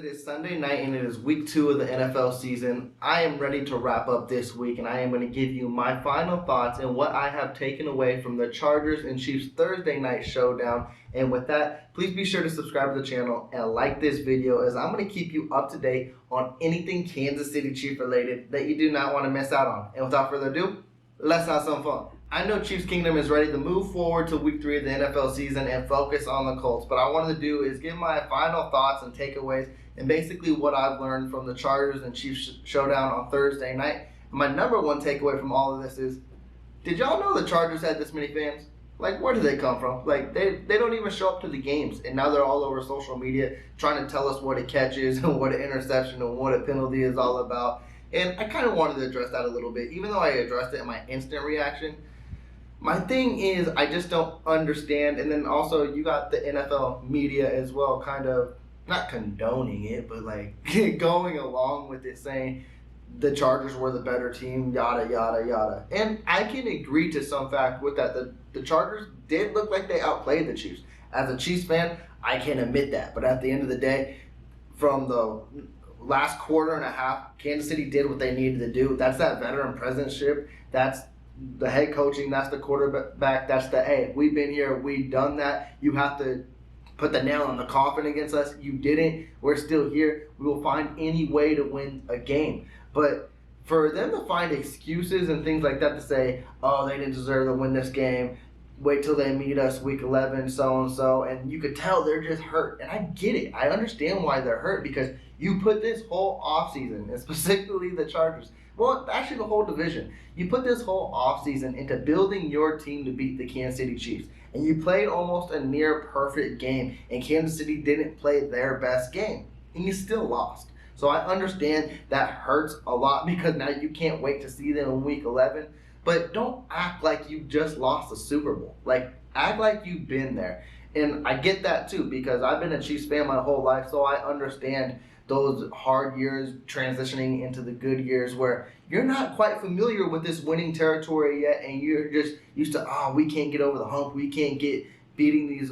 It is Sunday night and it is week 2 of the NFL season. I am ready to wrap up this week and I am going to give you my final thoughts and what I have taken away from the Chargers and Chiefs Thursday night showdown. And with that, please be sure to subscribe to the channel and like this video as I'm going to keep you up to date on anything Kansas City Chiefs related that you do not want to miss out on. And without further ado, let's have some fun. I know Chiefs Kingdom is ready to move forward to week 3 of the NFL season and focus on the Colts. But I wanted to do is give my final thoughts and takeaways and basically what I've learned from the Chargers and Chiefs showdown on Thursday night. And my number one takeaway from all of this is, did y'all know the Chargers had this many fans? Like, where did they come from? Like, they don't even show up to the games. And now they're all over social media trying to tell us what a catch is and what an interception and what a penalty is all about. And I kind of wanted to address that a little bit, even though I addressed it in my instant reaction. My thing is, I just don't understand, and then also you got the NFL media as well, kind of, not condoning it, but like going along with it, saying the Chargers were the better team, yada, yada, yada. And I can agree to some fact with that. The Chargers did look like they outplayed the Chiefs. As a Chiefs fan, I can admit that. But at the end of the day, from the last quarter and a half, Kansas City did what they needed to do. That's that veteran presidentship. That's the head coaching, that's the quarterback, that's the, hey, we've been here, we've done that. You have to put the nail in the coffin against us. You didn't. We're still here. We will find any way to win a game. But for them to find excuses and things like that to say, oh, they didn't deserve to win this game, wait till they meet us week 11, so-and-so, and you could tell they're just hurt. And I get it. I understand why they're hurt, because you put this whole offseason, and specifically the Chargers, well, actually the whole division, you put this whole offseason into building your team to beat the Kansas City Chiefs. And you played almost a near perfect game, and Kansas City didn't play their best game, and you still lost. So I understand that hurts a lot, because now you can't wait to see them in week 11. But don't act like you just lost the Super Bowl. Like, act like you've been there. And I get that too, because I've been a Chiefs fan my whole life, so I understand those hard years transitioning into the good years where you're not quite familiar with this winning territory yet, and you're just used to, oh, we can't get over the hump, we can't get beating these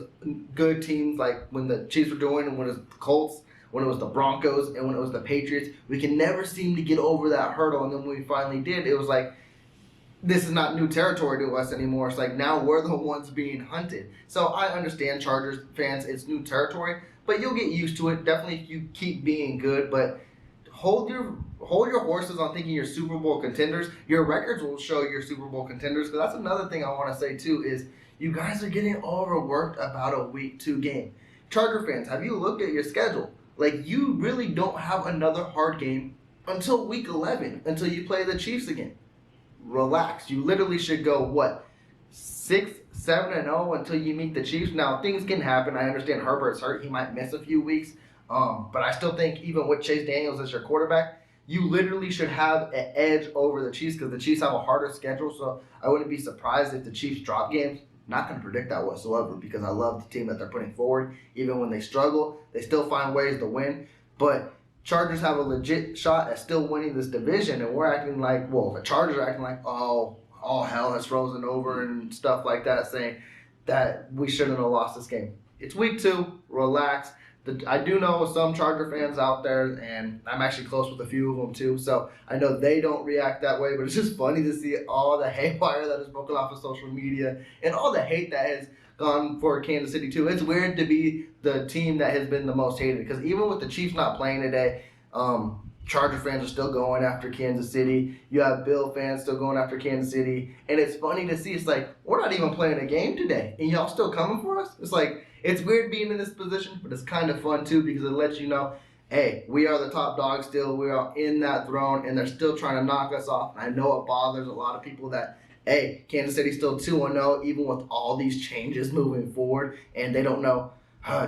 good teams like when the Chiefs were doing, and when it was the Colts, when it was the Broncos, and when it was the Patriots. We can never seem to get over that hurdle, and then when we finally did, it was like, this is not new territory to us anymore. It's like now we're the ones being hunted. So I understand, Chargers fans, it's new territory, but you'll get used to it. Definitely if you keep being good, but hold your horses on thinking you're Super Bowl contenders. Your records will show you're Super Bowl contenders, because that's another thing I want to say too is you guys are getting overworked about a week 2 game. Charger fans, have you looked at your schedule? Like, you really don't have another hard game until week 11, until you play the Chiefs again. Relax. You literally should go, what, 6-7-0 until you meet the Chiefs. Now, things can happen. I understand Herbert's hurt. He might miss a few weeks. But I still think even with Chase Daniels as your quarterback, you literally should have an edge over the Chiefs, because the Chiefs have a harder schedule. So I wouldn't be surprised if the Chiefs drop games. Not going to predict that whatsoever, because I love the team that they're putting forward. Even when they struggle, they still find ways to win. But Chargers have a legit shot at still winning this division, and we're acting like, well, the Chargers are acting like, oh, all hell has frozen over and stuff like that, saying that we shouldn't have lost this game. It's week 2. Relax. I do know some Charger fans out there, and I'm actually close with a few of them too, so I know they don't react that way, but it's just funny to see all the haywire that is broken off of social media and all the hate that has gone for Kansas City too. It's weird to be the team that has been the most hated, because even with the Chiefs not playing today, Charger fans are still going after Kansas City. You have Bill fans still going after Kansas City. And it's funny to see. It's like, we're not even playing a game today, and y'all still coming for us? It's like, it's weird being in this position, but it's kind of fun too, because it lets you know, hey, we are the top dog still. We are in that throne, and they're still trying to knock us off. And I know it bothers a lot of people that, hey, Kansas City's still 2-0, even with all these changes moving forward, and they don't know,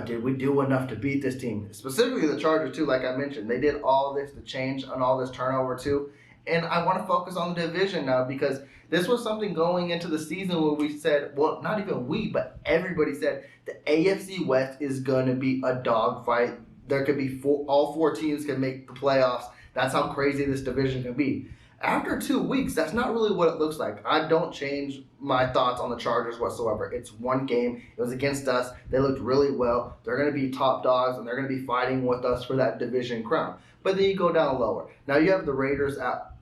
did we do enough to beat this team? Specifically the Chargers too, like I mentioned. They did all this to change and all this turnover too. And I want to focus on the division now, because this was something going into the season where we said, well, not even we, but everybody said the AFC West is going to be a dogfight. There could be all 4 teams can make the playoffs. That's how crazy this division can be. After 2 weeks, that's not really what it looks like. I don't change my thoughts on the Chargers whatsoever. It's one game. It was against us. They looked really well. They're going to be top dogs, and they're going to be fighting with us for that division crown. But then you go down lower. Now you have the Raiders at...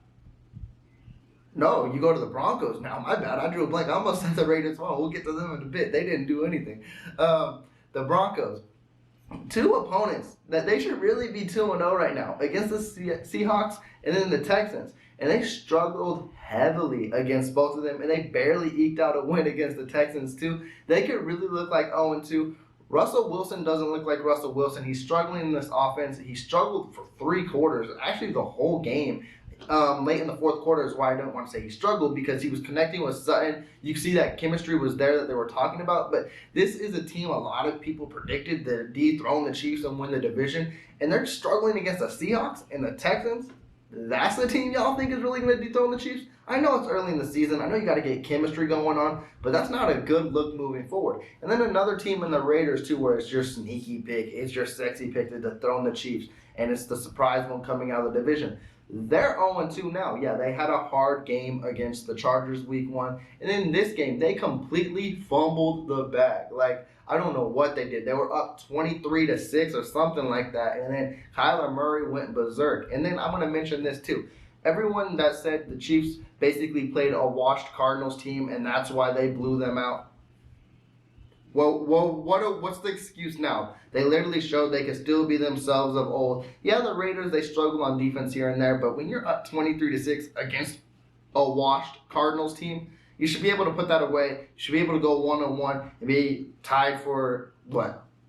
No, you go to the Broncos now. My bad. I drew a blank. I almost said the Raiders. Well, we'll get to them in a bit. They didn't do anything. The Broncos. 2 opponents that they should really be 2-0 right now against the Seahawks and then the Texans. And they struggled heavily against both of them, and they barely eked out a win against the Texans too. They could really look like 0-2. Russell Wilson doesn't look like Russell Wilson. He's struggling in this offense. He struggled for 3 quarters, actually the whole game. Late in the fourth quarter is why I don't want to say he struggled, because he was connecting with Sutton. You see that chemistry was there that they were talking about. But this is a team a lot of people predicted to dethrone the Chiefs and win the division. And they're struggling against the Seahawks and the Texans. That's the team y'all think is really going to dethrone the Chiefs? I know it's early in the season. I know you got to get chemistry going on, but that's not a good look moving forward. And then another team in the Raiders, too, where it's your sneaky pick, it's your sexy pick to dethrone the Chiefs, and it's the surprise one coming out of the division. They're 0-2 now. Yeah, they had a hard game against the Chargers week 1. And in this game, they completely fumbled the bag. Like, I don't know what they did. They were up 23-6 or something like that. And then Kyler Murray went berserk. And then I'm going to mention this too. Everyone that said the Chiefs basically played a washed Cardinals team and that's why they blew them out. Well, what's the excuse now? They literally showed they could still be themselves of old. Yeah, the Raiders, they struggle on defense here and there, but when you're up 23-6 against a washed Cardinals team, you should be able to put that away. You should be able to go 1-1 and be tied for,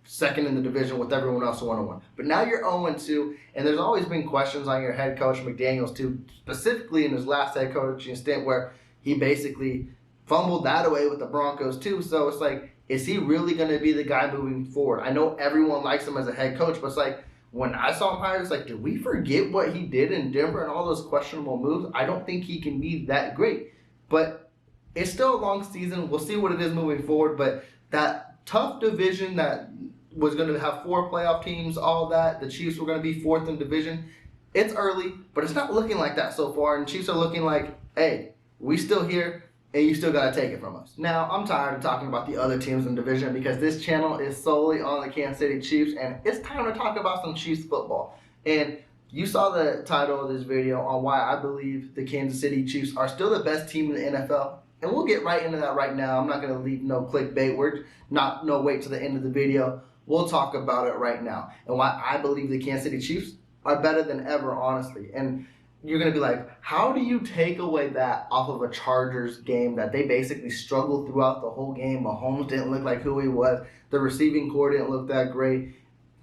second in the division with everyone else 1-1. But now you're 0-2, and there's always been questions on your head coach, McDaniels, too, specifically in his last head coaching stint where he basically fumbled that away with the Broncos, too. So it's like, is he really going to be the guy moving forward? I know everyone likes him as a head coach, but it's like, when I saw him hired, it's like, did we forget what he did in Denver and all those questionable moves? I don't think he can be that great. But it's still a long season. We'll see what it is moving forward. But that tough division that was going to have 4 playoff teams, all that, the Chiefs were going to be 4th in division. It's early, but it's not looking like that so far. And the Chiefs are looking like, hey, we still here. And you still got to take it from us. Now, I'm tired of talking about the other teams in the division because this channel is solely on the Kansas City Chiefs, and it's time to talk about some Chiefs football. And you saw the title of this video on why I believe the Kansas City Chiefs are still the best team in the NFL. And we'll get right into that right now. I'm not going to leave no clickbait. Wait to the end of the video. We'll talk about it right now. And why I believe the Kansas City Chiefs are better than ever, honestly. And you're going to be like, how do you take away that off of a Chargers game that they basically struggled throughout the whole game? Mahomes didn't look like who he was. The receiving core didn't look that great.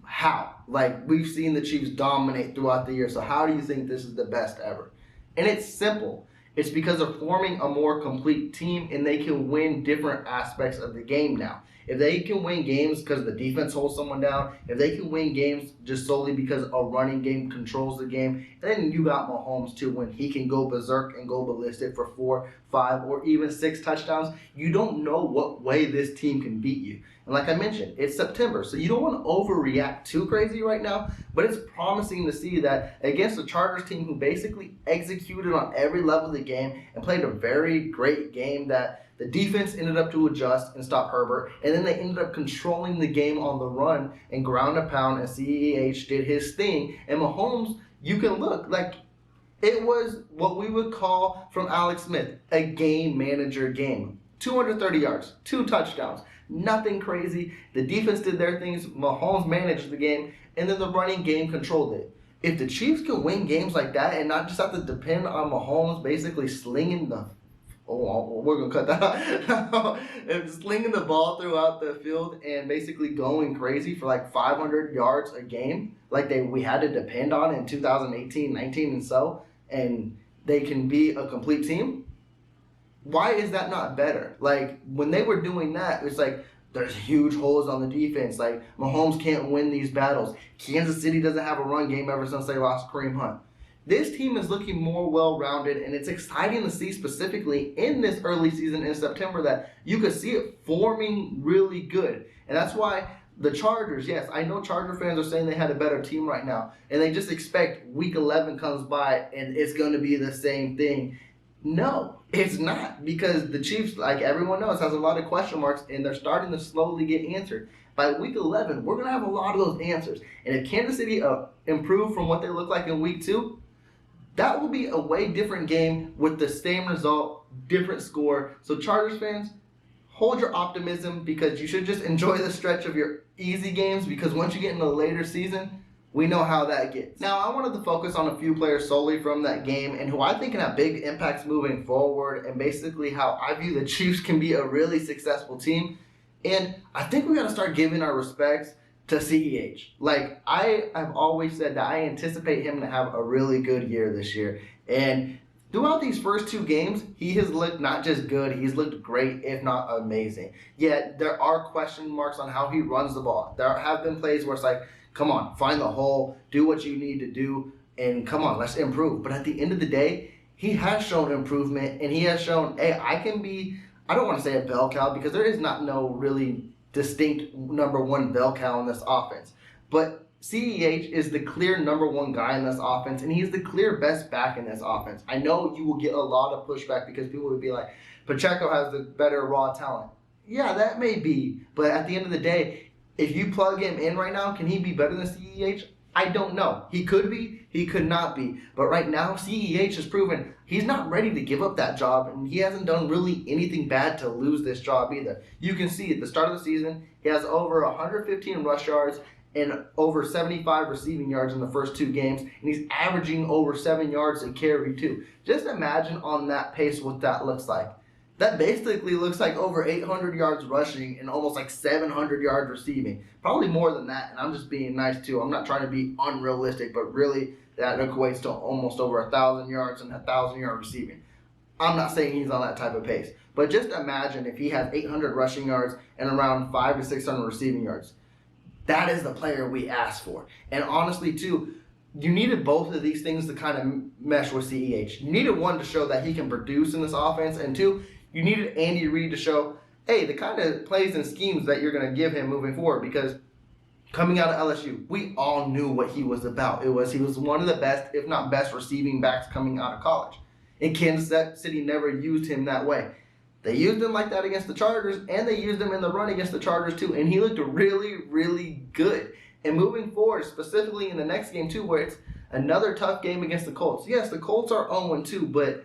How? Like, we've seen the Chiefs dominate throughout the year, so how do you think this is the best ever? And it's simple. It's because they're forming a more complete team, and they can win different aspects of the game now. If they can win games because the defense holds someone down, if they can win games just solely because a running game controls the game, and then you got Mahomes too when he can go berserk and go ballistic for 4, 5, or even 6 touchdowns, you don't know what way this team can beat you. And like I mentioned, it's September, so you don't want to overreact too crazy right now, but it's promising to see that against a Chargers team who basically executed on every level of the game and played a very great game that the defense ended up to adjust and stop Herbert, and then they ended up controlling the game on the run and ground and pound, and CEH did his thing. And Mahomes, you can look like it was what we would call from Alex Smith a game manager game. 230 yards, 2 touchdowns, nothing crazy. The defense did their things. Mahomes managed the game, and then the running game controlled it. If the Chiefs can win games like that and not just have to depend on Mahomes basically slinging the we're going to cut that out. Slinging the ball throughout the field and basically going crazy for like 500 yards a game like we had to depend on in 2018, 19, and they can be a complete team. Why is that not better? Like, when they were doing that, it's like there's huge holes on the defense. Like, Mahomes can't win these battles. Kansas City doesn't have a run game ever since they lost Kareem Hunt. This team is looking more well-rounded, and it's exciting to see specifically in this early season in September that you could see it forming really good. And that's why The Chargers, yes, I know Charger fans are saying they had a better team right now, and they just expect Week 11 comes by and it's going to be the same thing. No, it's not, because the Chiefs, like everyone knows, has a lot of question marks, and they're starting to slowly get answered. By Week 11, we're going to have a lot of those answers. And if Kansas City improve from what they look like in Week 2, that will be a way different game with the same result, different score. So Chargers fans, hold your optimism, because you should just enjoy the stretch of your easy games, because once you get in the later season, we know how that gets. Now, I wanted to focus on a few players solely from that game and who I think can have big impacts moving forward, and basically how I view the Chiefs can be a really successful team. And I think we got to start giving our respects to CEH. Like, I have always said that I anticipate him to have a really good year this year. And throughout these first 2 games, he has looked not just good, he's looked great, if not amazing. Yet, there are question marks on how he runs the ball. There have been plays where it's like, come on, find the hole, do what you need to do, and come on, let's improve. But at the end of the day, he has shown improvement, and he has shown, hey, I can be, I don't want to say a bell cow, because there is not no really distinct number 1 bell cow in this offense. But CEH is the clear number 1 guy in this offense, and he's the clear best back in this offense. I know you will get a lot of pushback because people would be like, Pacheco has the better raw talent. Yeah, that may be, but at the end of the day, if you plug him in right now, can he be better than CEH? I don't know. He could be, he could not be. But right now, CEH has proven he's not ready to give up that job, and he hasn't done really anything bad to lose this job either. You can see at the start of the season, he has over 115 rush yards and over 75 receiving yards in the first 2 games, and he's averaging over 7 yards a carry too. Just imagine on that pace what that looks like. That basically looks like over 800 yards rushing and almost like 700 yards receiving. Probably more than that, and I'm just being nice too. I'm not trying to be unrealistic, but really that equates to almost over 1,000 yards and 1,000 yards receiving. I'm not saying he's on that type of pace, but just imagine if he has 800 rushing yards and around 500 to 600 receiving yards. That is the player we asked for. And honestly too, you needed both of these things to kind of mesh with CEH. You needed one to show that he can produce in this offense, and 2, you needed Andy Reid to show, hey, the kind of plays and schemes that you're going to give him moving forward, because coming out of LSU, we all knew what he was about. He was one of the best, if not best, receiving backs coming out of college. And Kansas City never used him that way. They used him like that against the Chargers, and they used him in the run against the Chargers too, and he looked really, really good. And moving forward, specifically in the next game too, where it's another tough game against the Colts. Yes, the Colts are 0-2, but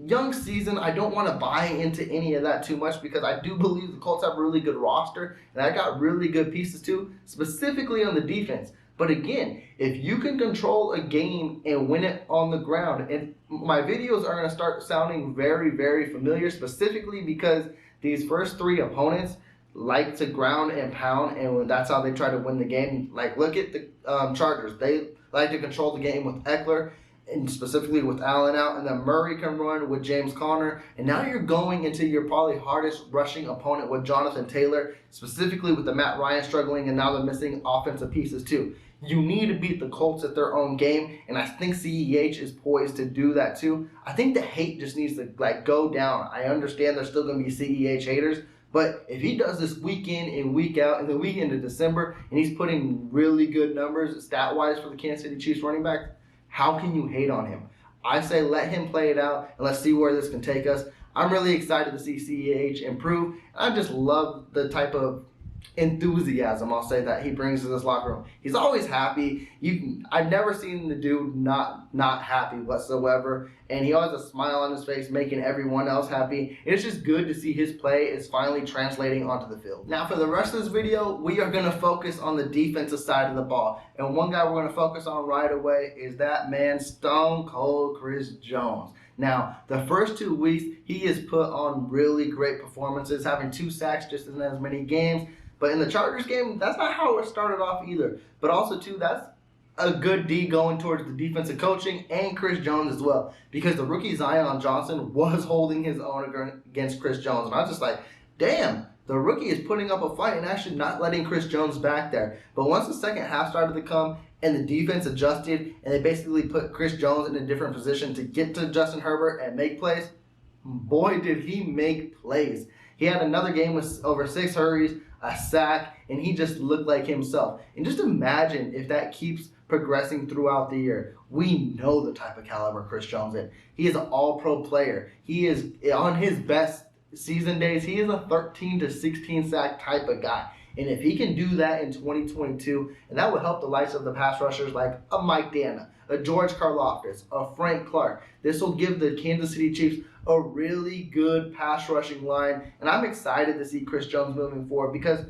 young season, I don't want to buy into any of that too much, because I do believe the Colts have a really good roster, and I got really good pieces too, specifically on the defense. But again, if you can control a game and win it on the ground, and my videos are going to start sounding very, very familiar, specifically because these first 3 opponents like to ground and pound, and that's how they try to win the game. Like, look at the Chargers. They like to control the game with Eckler, and specifically with Allen out, and then Murray can run with James Conner, and now you're going into your probably hardest rushing opponent with Jonathan Taylor, specifically with the Matt Ryan struggling, and now they're missing offensive pieces too. You need to beat the Colts at their own game, and I think CEH is poised to do that too. I think the hate just needs to go down. I understand there's still going to be CEH haters, but if he does this week in and week out, and the weekend of December, and he's putting really good numbers stat-wise for the Kansas City Chiefs running back, how can you hate on him? I say let him play it out, and let's see where this can take us. I'm really excited to see CEH improve. I just love the type of enthusiasm, I'll say, that he brings to this locker room. He's always happy. I've never seen the dude not happy whatsoever, and he always has a smile on his face, making everyone else happy. It's just good to see his play is finally translating onto the field. Now, for the rest of this video, we are going to focus on the defensive side of the ball, and one guy we're going to focus on right away is that man, Stone Cold Chris Jones. Now, the first 2 weeks, he has put on really great performances, having 2 sacks just in as many games. But in the Chargers game, that's not how it started off either. But also, too, that's a good D going towards the defensive coaching and Chris Jones as well. Because the rookie Zion Johnson was holding his own against Chris Jones. And I was just like, damn, the rookie is putting up a fight and actually not letting Chris Jones back there. But once the second half started to come and the defense adjusted and they basically put Chris Jones in a different position to get to Justin Herbert and make plays, boy, did he make plays. He had another game with over 6 hurries, a sack, and he just looked like himself. And just imagine if that keeps progressing throughout the year. We know the type of caliber Chris Jones is. He is an all-pro player. He is, on his best season days, he is a 13 to 16 sack type of guy. And if he can do that in 2022, and that would help the likes of the pass rushers like a Mike Dana, a George Karlaftis, a Frank Clark. This will give the Kansas City Chiefs a really good pass rushing line. And I'm excited to see Chris Jones moving forward because,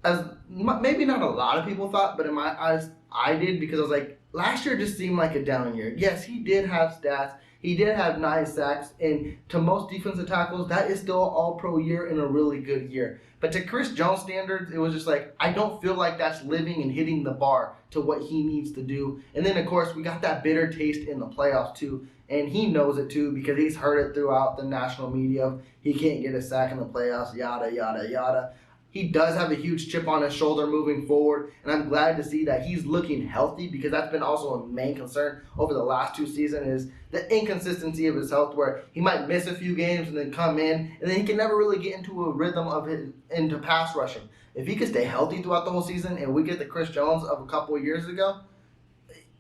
as maybe not a lot of people thought, but in my eyes, I did, because I was like, last year just seemed like a down year. Yes, he did have stats. He did have 9 sacks, and to most defensive tackles, that is still an all-pro year and a really good year. But to Chris Jones standards, it was just like, I don't feel like that's living and hitting the bar to what he needs to do. And then, of course, we got that bitter taste in the playoffs, too. And he knows it, too, because he's heard it throughout the national media. He can't get a sack in the playoffs, yada, yada, yada. He does have a huge chip on his shoulder moving forward, and I'm glad to see that he's looking healthy, because that's been also a main concern over the last 2 seasons is the inconsistency of his health, where he might miss a few games and then come in, and then he can never really get into a rhythm of into pass rushing. If he could stay healthy throughout the whole season and we get the Chris Jones of a couple of years ago,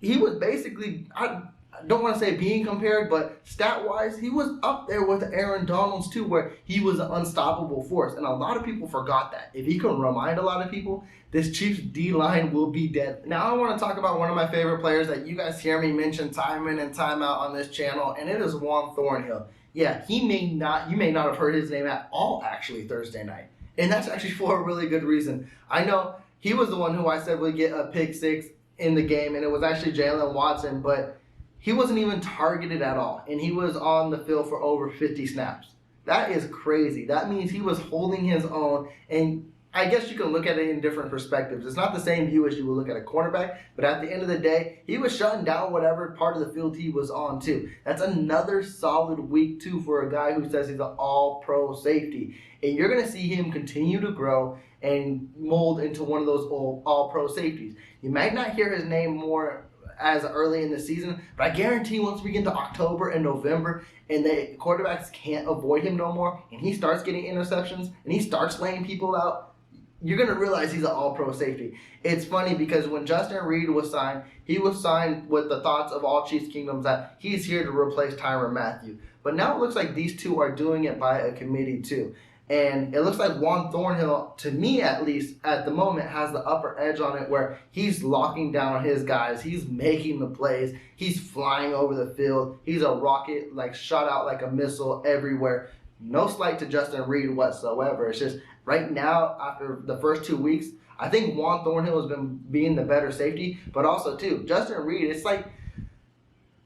he was basically, I don't want to say being compared, but stat-wise, he was up there with Aaron Donalds too, where he was an unstoppable force. And a lot of people forgot that. If he can remind a lot of people, this Chiefs D-line will be dead. Now I want to talk about one of my favorite players that you guys hear me mention time in and time out on this channel, and it is Juan Thornhill. Yeah, you may not have heard his name at all actually Thursday night. And that's actually for a really good reason. I know he was the one who I said would get a pick 6 in the game, and it was actually Jalen Watson, but he wasn't even targeted at all, and he was on the field for over 50 snaps. That is crazy. That means he was holding his own, and I guess you can look at it in different perspectives. It's not the same view as you would look at a cornerback, but at the end of the day, he was shutting down whatever part of the field he was on too. That's another solid week too for a guy who says he's an all-pro safety. And you're going to see him continue to grow and mold into one of those all-pro safeties. You might not hear his name more as early in the season, but I guarantee once we get into October and November and the quarterbacks can't avoid him no more, and he starts getting interceptions and he starts laying people out, you're going to realize he's an all-pro safety. It's funny because when Justin Reid was signed, he was signed with the thoughts of all Chiefs Kingdoms that he's here to replace Tyrann Mathieu. But now it looks like these two are doing it by a committee too. And it looks like Juan Thornhill, to me at least, at the moment, has the upper edge on it where he's locking down his guys. He's making the plays. He's flying over the field. He's a rocket, like shot out like a missile everywhere. No slight to Justin Reid whatsoever. It's just right now, after the first 2 weeks, I think Juan Thornhill has been being the better safety. But also, too, Justin Reid, it's like,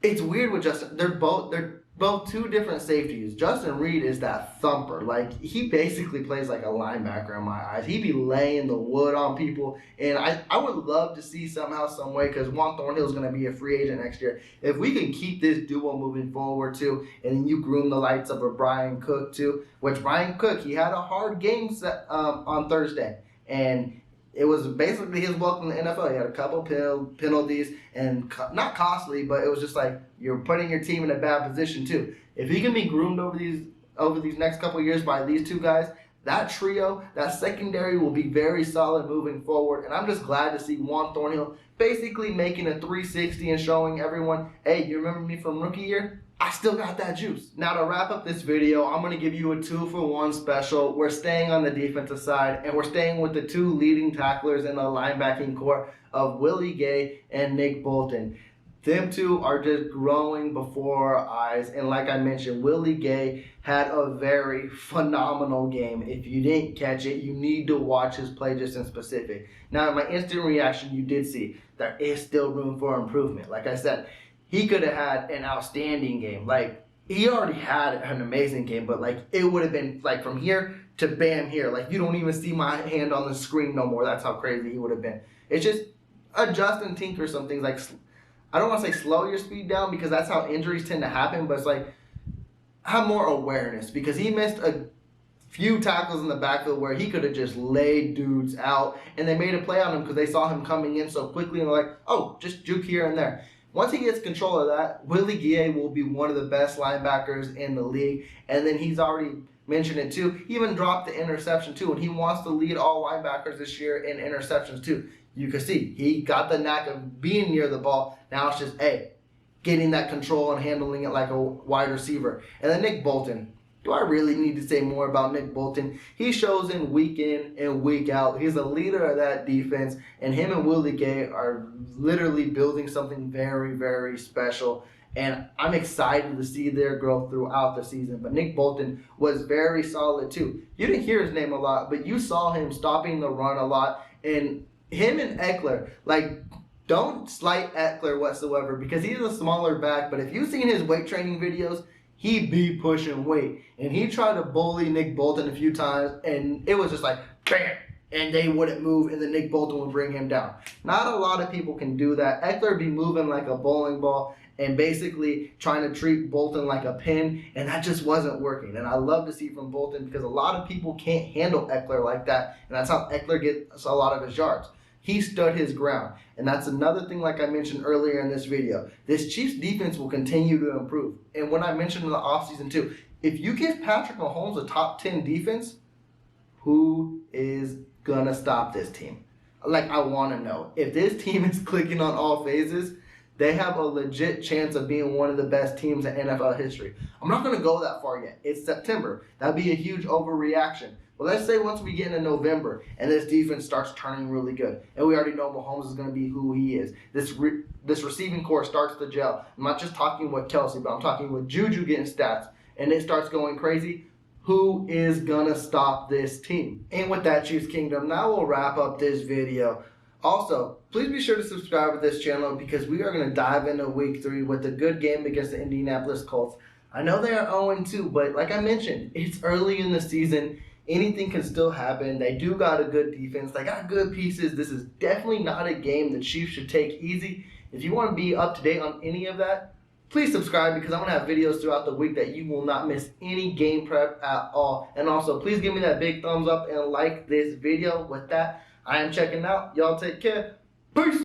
it's weird with Justin. They're both two different safeties. Justin Reid is that thumper. Like, he basically plays like a linebacker in my eyes. He be laying the wood on people. And I would love to see somehow, some way, because Juan Thornhill is going to be a free agent next year. If we can keep this duo moving forward, too, and you groom the lights of a Brian Cook, too, which Brian Cook, he had a hard game set, on Thursday. And it was basically his welcome to the NFL. He had a couple penalties, and not costly, but it was just like you're putting your team in a bad position too. If he can be groomed over these next couple of years by these two guys, that trio, that secondary will be very solid moving forward. And I'm just glad to see Juan Thornhill basically making a 360 and showing everyone, hey, you remember me from rookie year? I still got that juice. Now to wrap up this video, I'm going to give you a 2-for-1 special. We're staying on the defensive side, and we're staying with the two leading tacklers in the linebacking core of Willie Gay and Nick Bolton. Them two are just growing before our eyes, and like I mentioned, Willie Gay had a very phenomenal game. If you didn't catch it, you need to watch his play just in specific. Now, in my instant reaction, you did see there is still room for improvement. Like I said, he could have had an outstanding game. Like, he already had an amazing game, but like it would have been like from here to bam here. Like, you don't even see my hand on the screen no more. That's how crazy he would have been. It's just adjust and tinker some things. Like, I don't want to say slow your speed down because that's how injuries tend to happen, but it's like have more awareness, because he missed a few tackles in the backfield where he could have just laid dudes out, and they made a play on him because they saw him coming in so quickly, and they're like, oh, just juke here and there. Once he gets control of that, Willie Gay will be one of the best linebackers in the league. And then he's already mentioned it too. He even dropped the interception too, and he wants to lead all linebackers this year in interceptions too. You can see he got the knack of being near the ball. Now it's just, getting that control and handling it like a wide receiver. And then Nick Bolton. Do I really need to say more about Nick Bolton? He shows in and week out. He's a leader of that defense, and him and Willie Gay are literally building something very, very special. And I'm excited to see their growth throughout the season. But Nick Bolton was very solid too. You didn't hear his name a lot, but you saw him stopping the run a lot. And him and Eckler, don't slight Eckler whatsoever because he's a smaller back. But if you've seen his weight training videos, he be pushing weight. And he tried to bully Nick Bolton a few times, and it was just like, bam, and they wouldn't move, and then Nick Bolton would bring him down. Not a lot of people can do that. Eckler be moving like a bowling ball and basically trying to treat Bolton like a pin, and that just wasn't working. And I love to see from Bolton because a lot of people can't handle Eckler like that, and that's how Eckler gets a lot of his yards. He stood his ground. And that's another thing, like I mentioned earlier in this video. This Chiefs defense will continue to improve. And when I mentioned in the offseason too, if you give Patrick Mahomes a top 10 defense, who is going to stop this team? I want to know. If this team is clicking on all phases, they have a legit chance of being one of the best teams in NFL history. I'm not going to go that far yet. It's September. That'd be a huge overreaction. But let's say once we get into November and this defense starts turning really good, and we already know Mahomes is going to be who he is. This receiving core starts to gel. I'm not just talking with Kelsey, but I'm talking with Juju getting stats, and it starts going crazy. Who is going to stop this team? And with that, Chiefs Kingdom, now we'll wrap up this video. Also, please be sure to subscribe to this channel because we are going to dive into Week 3 with a good game against the Indianapolis Colts. I know they are 0-2, but like I mentioned, it's early in the season. Anything can still happen. They do got a good defense. They got good pieces. This is definitely not a game the Chiefs should take easy. If you want to be up to date on any of that, please subscribe because I'm going to have videos throughout the week that you will not miss any game prep at all. And also, please give me that big thumbs up and like this video. With that, I am checking out. Y'all take care. Peace.